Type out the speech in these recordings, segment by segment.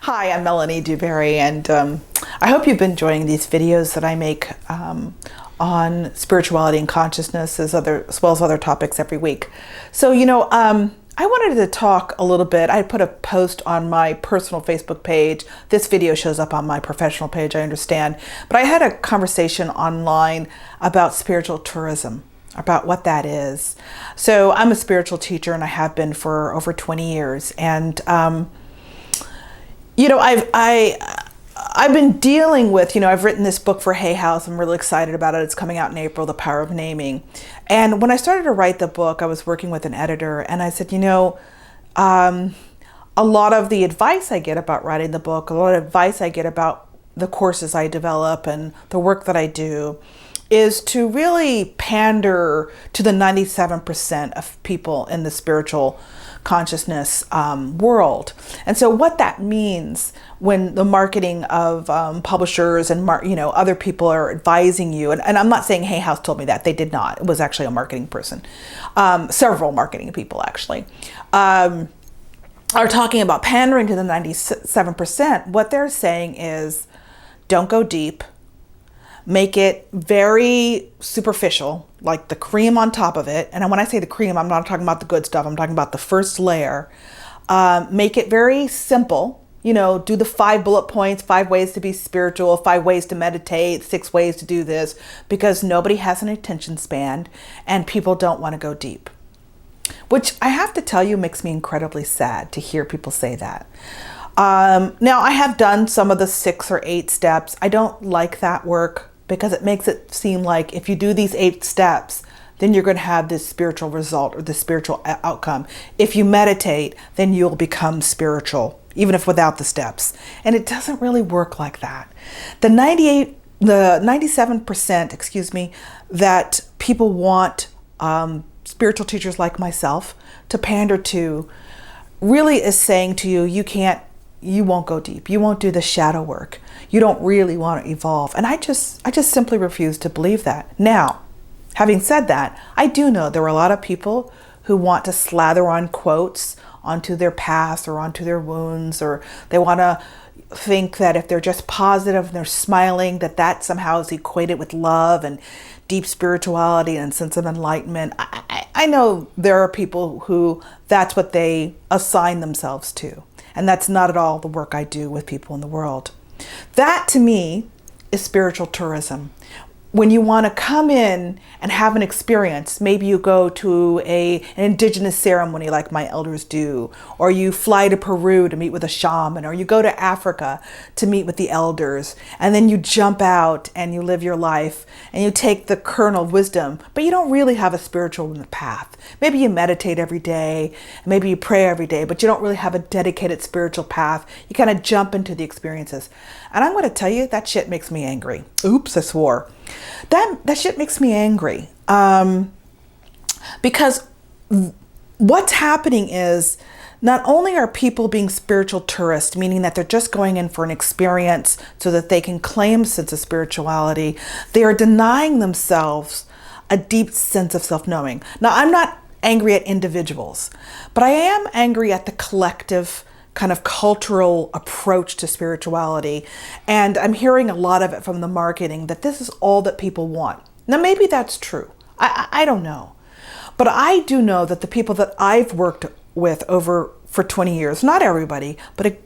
Hi, I'm Melanie DewBerry, and I hope you've been enjoying these videos that I make on spirituality and consciousness as well as other topics every week. So, I wanted to talk a little bit. I put a post on my personal Facebook page. This video shows up on my professional page, I understand. But I had a conversation online about spiritual tourism, about what that is. So I'm a spiritual teacher, and I have been for over 20 years. And I've been dealing with, I've written this book for Hay House. I'm really excited about it. It's coming out in April, The Power of Naming. And when I started to write the book, I was working with an editor, and I said, a lot of the advice I get about writing the book, a lot of advice I get about the courses I develop and the work that I do is to really pander to the 97% of people in the spiritual consciousness world. And so what that means when the marketing of publishers and other people are advising you, and I'm not saying Hay House told me that, they did not. It was actually a marketing person. Several marketing people actually are talking about pandering to the 97%. What they're saying is don't go deep. Make it very superficial, like the cream on top of it. And when I say the cream, I'm not talking about the good stuff. I'm talking about the first layer. Make it very simple. Do the 5 bullet points, 5 ways to be spiritual, 5 ways to meditate, 6 ways to do this, because nobody has an attention span and people don't want to go deep. Which I have to tell you makes me incredibly sad to hear people say that. Now, I have done some of the 6 or 8 steps. I don't like that work because it makes it seem like if you do these 8 steps, then you're going to have this spiritual result or this spiritual outcome. If you meditate, then you'll become spiritual, even if without the steps. And it doesn't really work like that. The 97%, that people want spiritual teachers like myself to pander to really is saying to you, you won't go deep. You won't do the shadow work. You don't really want to evolve. And I just simply refuse to believe that. Now, having said that, I do know there are a lot of people who want to slather on quotes onto their past or onto their wounds, or they want to think that if they're just positive and they're smiling, that somehow is equated with love and deep spirituality and sense of enlightenment. I know there are people who that's what they assign themselves to. And that's not at all the work I do with people in the world. That, to me, is spiritual tourism. When you want to come in and have an experience, maybe you go to an indigenous ceremony like my elders do, or you fly to Peru to meet with a shaman, or you go to Africa to meet with the elders, and then you jump out and you live your life and you take the kernel of wisdom, but you don't really have a spiritual path. Maybe you meditate every day, maybe you pray every day, but you don't really have a dedicated spiritual path. You kind of jump into the experiences. And I'm going to tell you, that shit makes me angry. Oops, I swore. That shit makes me angry. Because what's happening is not only are people being spiritual tourists, meaning that they're just going in for an experience so that they can claim a sense of spirituality, they are denying themselves a deep sense of self-knowing. Now, I'm not angry at individuals, but I am angry at the collective kind of cultural approach to spirituality. And I'm hearing a lot of it from the marketing that this is all that people want. Now, maybe that's true. I don't know. But I do know that the people that I've worked with for 20 years, not everybody, but a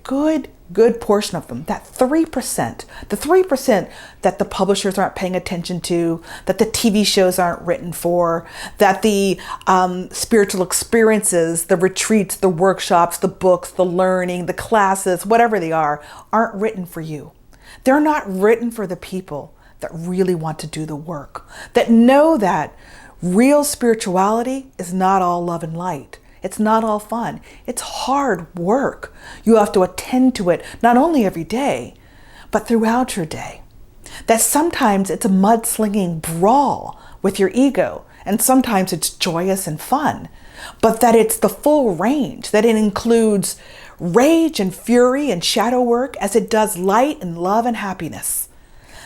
good portion of them, that 3%, the 3% that the publishers aren't paying attention to, that the TV shows aren't written for, that the spiritual experiences, the retreats, the workshops, the books, the learning, the classes, whatever they aren't written for you. They're not written for the people that really want to do the work, that know that real spirituality is not all love and light. It's not all fun. It's hard work. You have to attend to it not only every day, but throughout your day. That sometimes it's a mudslinging brawl with your ego, and sometimes it's joyous and fun, but that it's the full range, that it includes rage and fury and shadow work as it does light and love and happiness.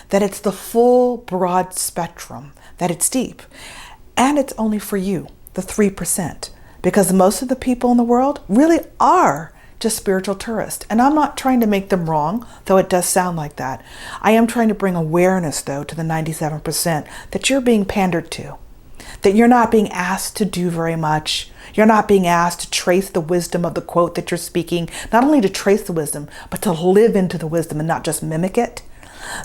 That it's the full broad spectrum, that it's deep. And it's only for you, the 3%. Because most of the people in the world really are just spiritual tourists. And I'm not trying to make them wrong, though it does sound like that. I am trying to bring awareness, though, to the 97% that you're being pandered to, that you're not being asked to do very much. You're not being asked to trace the wisdom of the quote that you're speaking, not only to trace the wisdom, but to live into the wisdom and not just mimic it.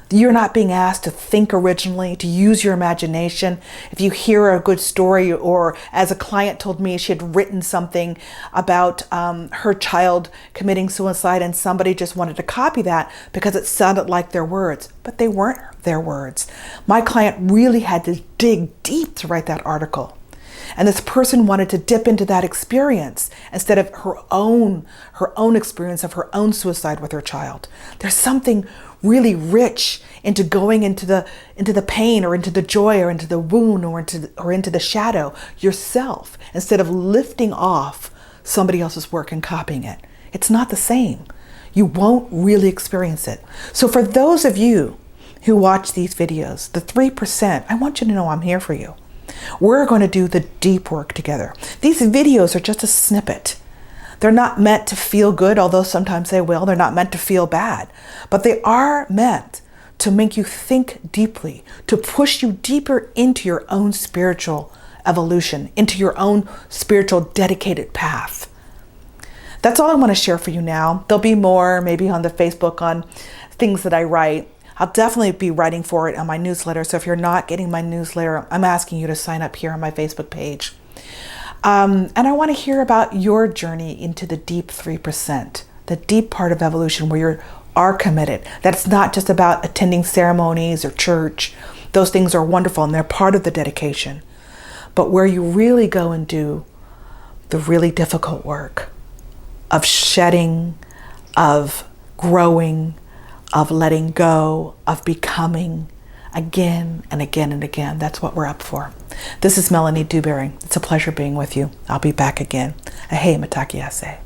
You're not being asked to think originally, to use your imagination. If you hear a good story, or as a client told me, she had written something about her child committing suicide and somebody just wanted to copy that because it sounded like their words, but they weren't their words. My client really had to dig deep to write that article. And this person wanted to dip into that experience instead of her own experience of her own suicide with her child. There's something really rich into going into the pain, or into the joy, or into the wound, or into the shadow yourself, instead of lifting off somebody else's work and copying it. It's not the same. You won't really experience it. So for those of you who watch these videos, the 3%, I want you to know I'm here for you. We're going to do the deep work together. These videos are just a snippet. They're not meant to feel good, although sometimes they will. They're not meant to feel bad, but they are meant to make you think deeply, to push you deeper into your own spiritual evolution, into your own spiritual dedicated path. That's all I want to share for you now. There'll be more, maybe on the Facebook, on things that I write. I'll definitely be writing for it on my newsletter. So if you're not getting my newsletter, I'm asking you to sign up here on my Facebook page. And I want to hear about your journey into the deep 3%, the deep part of evolution where you are committed. That's not just about attending ceremonies or church. Those things are wonderful and they're part of the dedication. But where you really go and do the really difficult work of shedding, of growing, of letting go, of becoming again and again and again. That's what we're up for. This is Melanie DewBerry. It's a pleasure being with you. I'll be back again. Ahey matakiase.